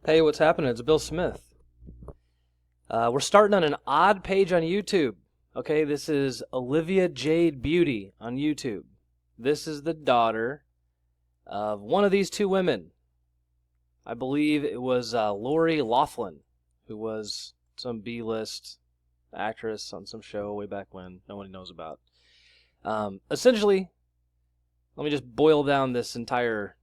Hey, what's happening? It's Bill Smith. We're starting on an odd page on YouTube. Okay, this is Olivia Jade Beauty on YouTube. This is the daughter of one of these two women. I believe it was Lori Loughlin, who was some B-list actress on some show way back when nobody knows about. Essentially, let me just boil down this entire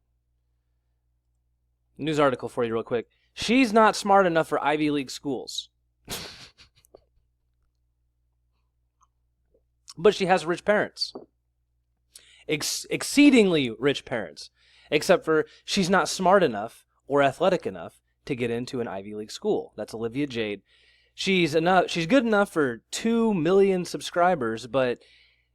news article for you real quick. She's not smart enough for Ivy League schools. But she has rich parents. Exceedingly rich parents. Except for she's not smart enough or athletic enough to get into an Ivy League school. That's Olivia Jade. She's good enough for 2 million subscribers, but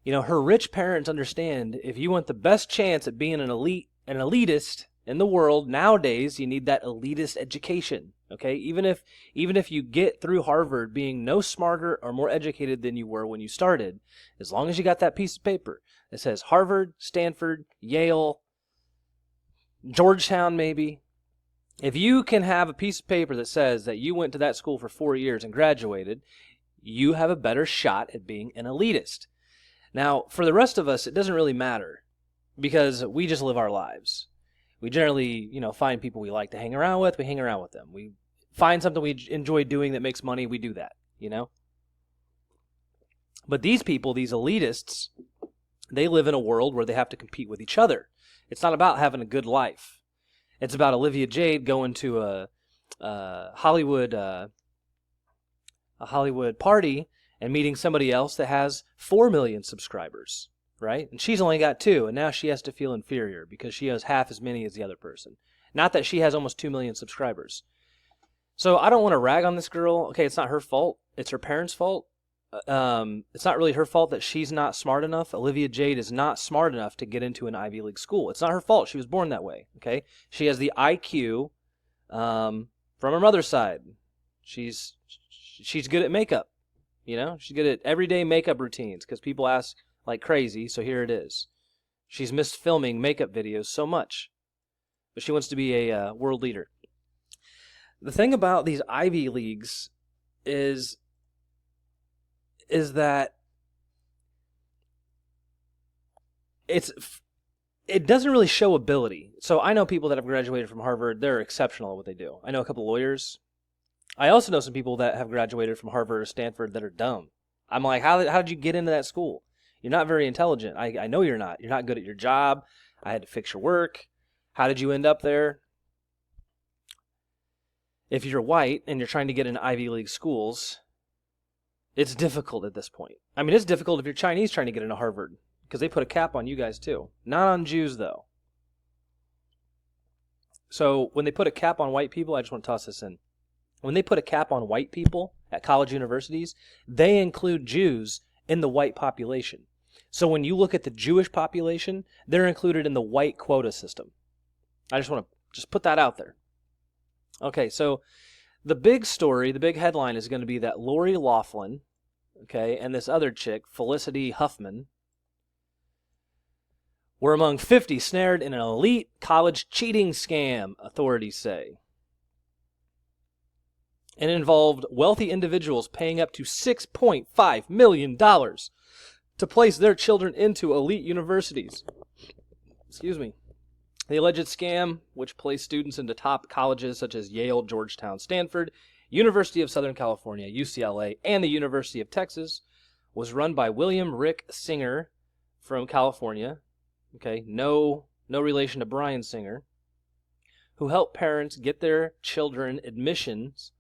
her rich parents understand if you want the best chance at being an elitist in the world nowadays, you need that elitist education. Okay, even if you get through Harvard being no smarter or more educated than you were when you started, as long as you got that piece of paper that says Harvard, Stanford, Yale, Georgetown maybe, if you can have a piece of paper that says that you went to that school for 4 years and graduated, you have a better shot at being an elitist. Now, for the rest of us, it doesn't really matter because we just live our lives. We generally, find people we like to hang around with. We hang around with them. We find something we enjoy doing that makes money. We do that, But these people, these elitists, they live in a world where they have to compete with each other. It's not about having a good life. It's about Olivia Jade going to a Hollywood party and meeting somebody else that has 4 million subscribers. Right? And she's only got 2, and now she has to feel inferior because she has half as many as the other person. Not that she has almost 2 million subscribers. So I don't want to rag on this girl. Okay, it's not her fault. It's her parents' fault. It's not really her fault that she's not smart enough. Olivia Jade is not smart enough to get into an Ivy League school. It's not her fault. She was born that way. Okay? She has the IQ from her mother's side. She's good at makeup. She's good at everyday makeup routines because people ask like crazy, so here it is. She's missed filming makeup videos so much, but she wants to be a world leader. The thing about these Ivy Leagues is that it doesn't really show ability. So I know people that have graduated from Harvard, they're exceptional at what they do. I know a couple lawyers. I also know some people that have graduated from Harvard or Stanford that are dumb. I'm like, how did you get into that school? You're not very intelligent. I know you're not. You're not good at your job. I had to fix your work. How did you end up there? If you're white and you're trying to get into Ivy League schools, it's difficult at this point. I mean, it's difficult if you're Chinese trying to get into Harvard because they put a cap on you guys too. Not on Jews, though. So when they put a cap on white people, I just want to toss this in. When they put a cap on white people at college universities, they include Jews in the white population. So when you look at the Jewish population, they're included in the white quota system. I just want to just put that out there. Okay, so the big story, the big headline is going to be that Lori Loughlin, okay, and this other chick, Felicity Huffman, were among 50 snared in an elite college cheating scam, authorities say. And it involved wealthy individuals paying up to $6.5 million to place their children into elite universities. Excuse me. The alleged scam, which placed students into top colleges such as Yale, Georgetown, Stanford, University of Southern California, UCLA, and the University of Texas, was run by William Rick Singer from California. Okay, no relation to Brian Singer, who helped parents get their children admissions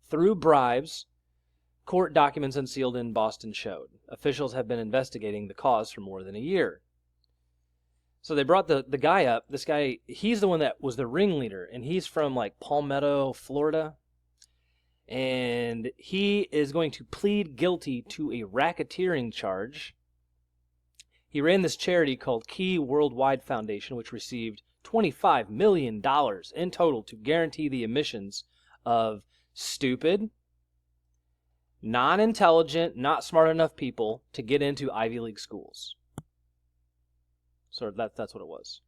through bribes. Court documents unsealed in Boston showed. Officials have been investigating the cause for more than a year. So they brought the guy up. This guy, he's the one that was the ringleader, and he's from like Palmetto, Florida. And he is going to plead guilty to a racketeering charge. He ran this charity called Key Worldwide Foundation, which received $25 million in total to guarantee the admissions of stupid, non-intelligent, not smart enough people to get into Ivy League schools. So that's what it was.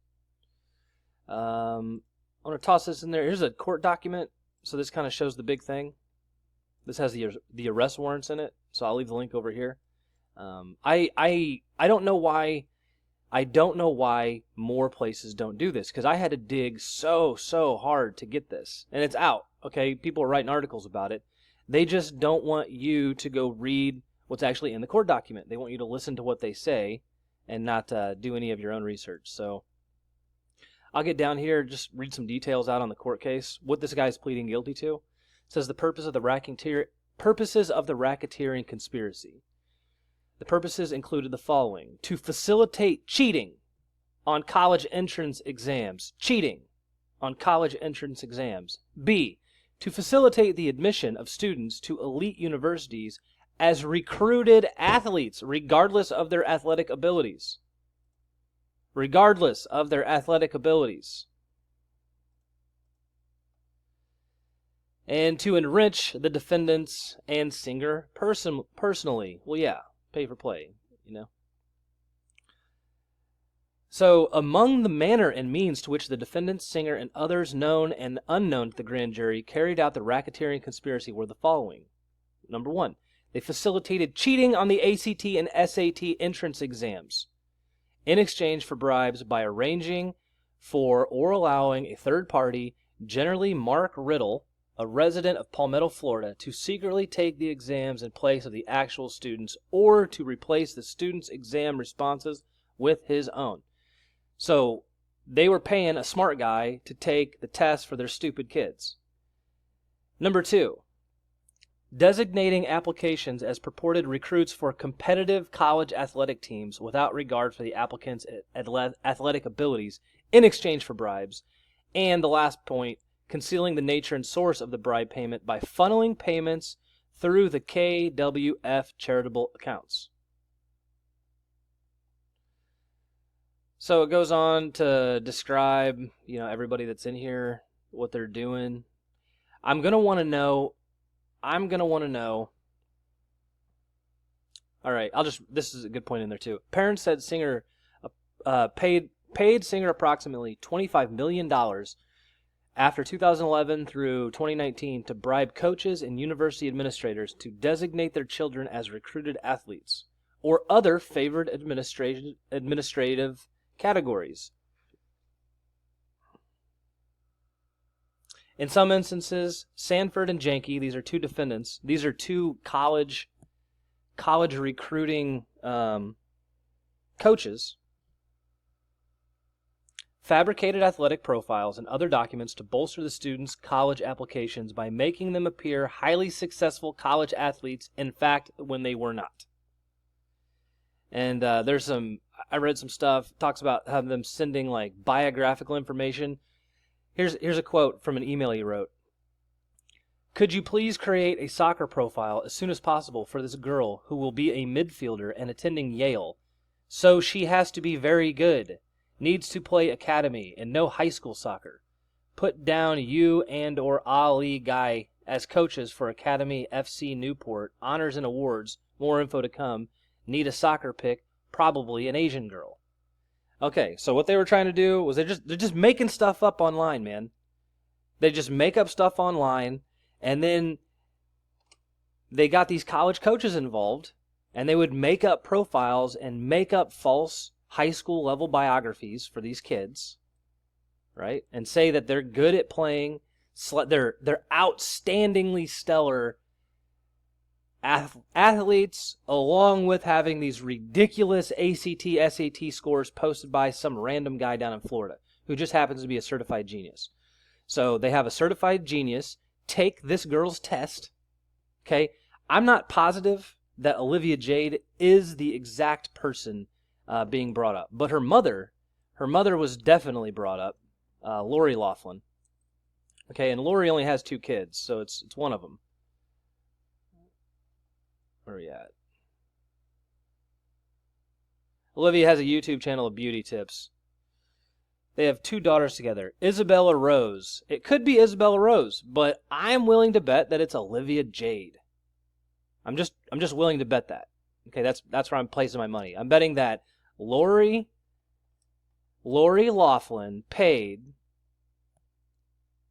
I'm going to toss this in there. Here's a court document. So this kind of shows the big thing. This has the arrest warrants in it, so I'll leave the link over here. I don't know why. I don't know why more places don't do this, because I had to dig so hard to get this, and it's out. Okay, people are writing articles about it. They just don't want you to go read what's actually in the court document. They want you to listen to what they say and not do any of your own research. So I'll get down here, just read some details out on the court case. What this guy's pleading guilty to. It says the purposes of the racketeering conspiracy. The purposes included the following: to facilitate cheating on college entrance exams. Cheating on college entrance exams. B, to facilitate the admission of students to elite universities as recruited athletes, regardless of their athletic abilities. Regardless of their athletic abilities. And to enrich the defendants and singer personally. Well, yeah, pay for play, you know. So, among the manner and means to which the defendant, singer, and others known and unknown to the grand jury carried out the racketeering conspiracy were the following. Number 1, they facilitated cheating on the ACT and SAT entrance exams in exchange for bribes by arranging for or allowing a third party, generally Mark Riddle, a resident of Palmetto, Florida, to secretly take the exams in place of the actual students or to replace the students' exam responses with his own. So they were paying a smart guy to take the test for their stupid kids. Number 2, designating applications as purported recruits for competitive college athletic teams without regard for the applicants' athletic abilities in exchange for bribes. And the last point, concealing the nature and source of the bribe payment by funneling payments through the KWF charitable accounts. So it goes on to describe, everybody that's in here, what they're doing. I'm going to want to know. All right, this is a good point in there too. Parents said singer paid singer approximately $25 million after 2011 through 2019 to bribe coaches and university administrators to designate their children as recruited athletes or other favored administrative categories. In some instances, Sanford and Janke, these are two defendants, these are two college recruiting coaches, fabricated athletic profiles and other documents to bolster the students' college applications by making them appear highly successful college athletes, in fact, when they were not. And I read some stuff, talks about having them sending like biographical information. Here's a quote from an email he wrote. Could you please create a soccer profile as soon as possible for this girl who will be a midfielder and attending Yale? So she has to be very good. Needs to play academy and no high school soccer. Put down you and or Ali Guy as coaches for Academy FC Newport. Honors and awards. More info to come. Need a soccer pick. Probably an Asian girl. Okay, so what they were trying to do was they're just making stuff up online, man. They just make up stuff online, and then they got these college coaches involved, and they would make up profiles and make up false high school level biographies for these kids, right? And say that they're good at playing, they're outstandingly stellar athletes, along with having these ridiculous ACT, SAT scores posted by some random guy down in Florida who just happens to be a certified genius. So they have a certified genius take this girl's test. Okay, I'm not positive that Olivia Jade is the exact person being brought up, but her mother was definitely brought up, Lori Loughlin. Okay, and Lori only has 2 kids, so it's one of them. Where are we at? Olivia has a YouTube channel of beauty tips. They have 2 daughters together. Isabella Rose. It could be Isabella Rose, but I'm willing to bet that it's Olivia Jade. I'm just willing to bet that. Okay, that's where I'm placing my money. I'm betting that Lori Loughlin paid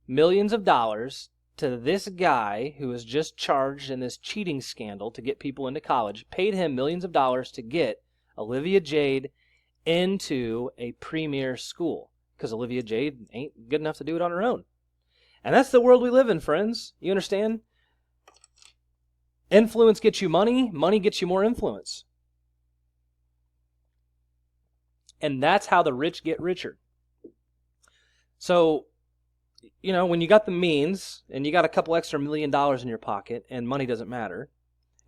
millions of dollars to this guy who was just charged in this cheating scandal to get people into college, paid him millions of dollars to get Olivia Jade into a premier school, because Olivia Jade ain't good enough to do it on her own. And that's the world we live in, friends. You understand? Influence gets you money. Money gets you more influence. And that's how the rich get richer. So, you know, when you got the means and you got a couple extra $1 million in your pocket and money doesn't matter,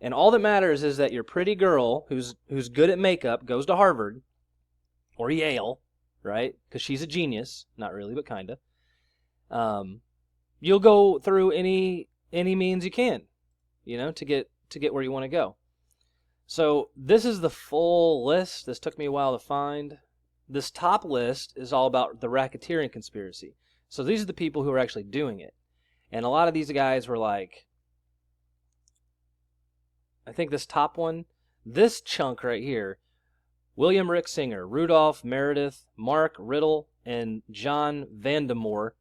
and all that matters is that your pretty girl who's good at makeup goes to Harvard or Yale, right? Because she's a genius. Not really, but kind of. You'll go through any means you can, you know, to get where you want to go. So this is the full list. This took me a while to find. This top list is all about the racketeering conspiracy. So these are the people who are actually doing it. And a lot of these guys were like, I think this top one, this chunk right here, William Rick Singer, Rudolph Meredith, Mark Riddle, and John Vandemore.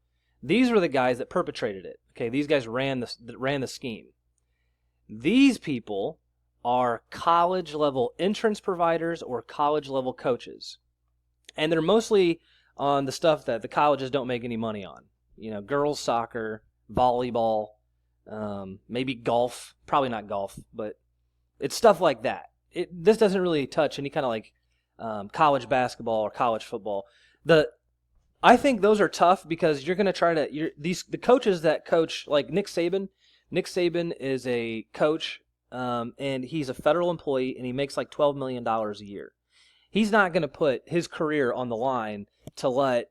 These were the guys that perpetrated it. Okay, these guys ran the scheme. These people are college-level entrance providers or college-level coaches. And they're mostly on the stuff that the colleges don't make any money on. You know, girls soccer, volleyball, maybe golf. Probably not golf, but it's stuff like that. This doesn't really touch any kind of like college basketball or college football. I think those are tough because you're going to try to the coaches that coach, like Nick Saban. Nick Saban is a coach, and he's a federal employee, and he makes like $12 million a year. He's not going to put his career on the line to let,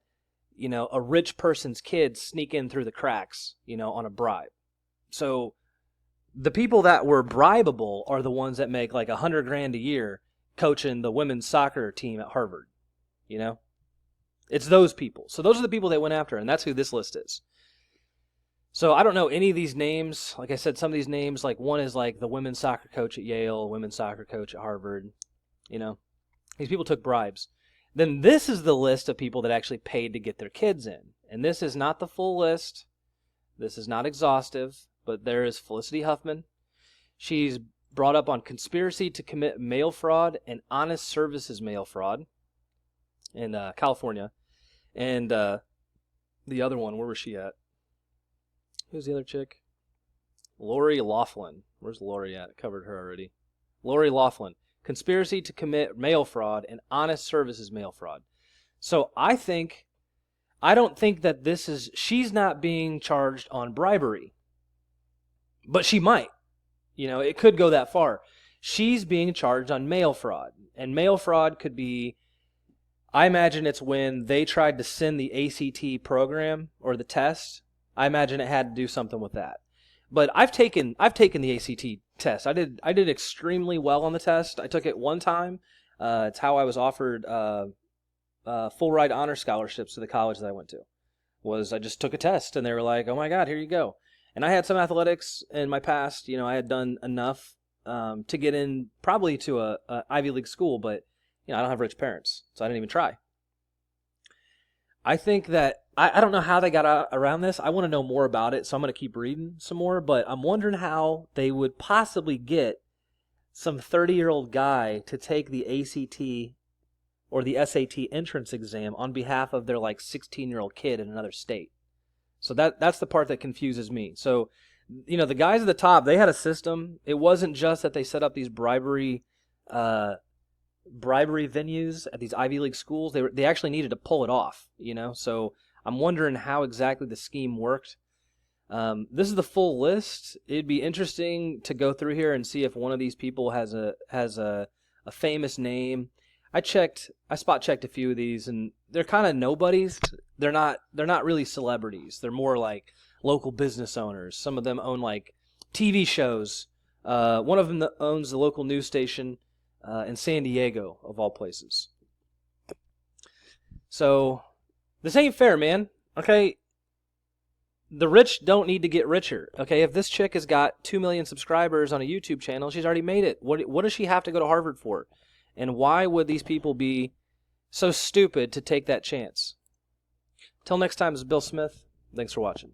you know, a rich person's kids sneak in through the cracks, you know, on a bribe. So the people that were bribable are the ones that make like $100,000 a year coaching the women's soccer team at Harvard. You know, it's those people. So those are the people they went after, and that's who this list is. So I don't know any of these names. Like I said, some of these names, like one is like the women's soccer coach at Yale, women's soccer coach at Harvard. You know, these people took bribes. Then this is the list of people that actually paid to get their kids in. And this is not the full list. This is not exhaustive, but there is Felicity Huffman. She's brought up on conspiracy to commit mail fraud and honest services mail fraud in California. And the other one, where was she at? Who's the other chick? Lori Loughlin. Where's Lori at? I covered her already. Lori Loughlin. Conspiracy to commit mail fraud and honest services mail fraud. So I don't think that she's not being charged on bribery. But she might. You know, it could go that far. She's being charged on mail fraud. And mail fraud could be, I imagine it's when they tried to send the ACT program or the test. I imagine it had to do something with that. But I've taken the ACT test. I did extremely well on the test. I took it one time. It's how I was offered full ride honor scholarships to the college that I went to. I just took a test and they were like, "Oh my God, here you go." And I had some athletics in my past. You know, I had done enough to get in probably to a Ivy League school, but you know, I don't have rich parents, so I didn't even try. I think that I don't know how they got around this. I want to know more about it, so I'm going to keep reading some more. But I'm wondering how they would possibly get some 30-year-old guy to take the ACT or the SAT entrance exam on behalf of their like 16-year-old kid in another state. So that's the part that confuses me. So, you know, the guys at the top, they had a system. It wasn't just that they set up these bribery venues at these Ivy League schools. They actually needed to pull it off, you know. So I'm wondering how exactly the scheme worked. This is the full list. It'd be interesting to go through here and see if one of these people has a famous name. I spot checked a few of these, and they're kind of nobodies. They're not really celebrities. They're more like local business owners. Some of them own like TV shows. One of them owns the local news station in San Diego, of all places. So this ain't fair, man. Okay, the rich don't need to get richer. Okay, if this chick has got 2 million subscribers on a YouTube channel, she's already made it. What does she have to go to Harvard for? And why would these people be so stupid to take that chance? Till next time, this is Bill Smith. Thanks for watching.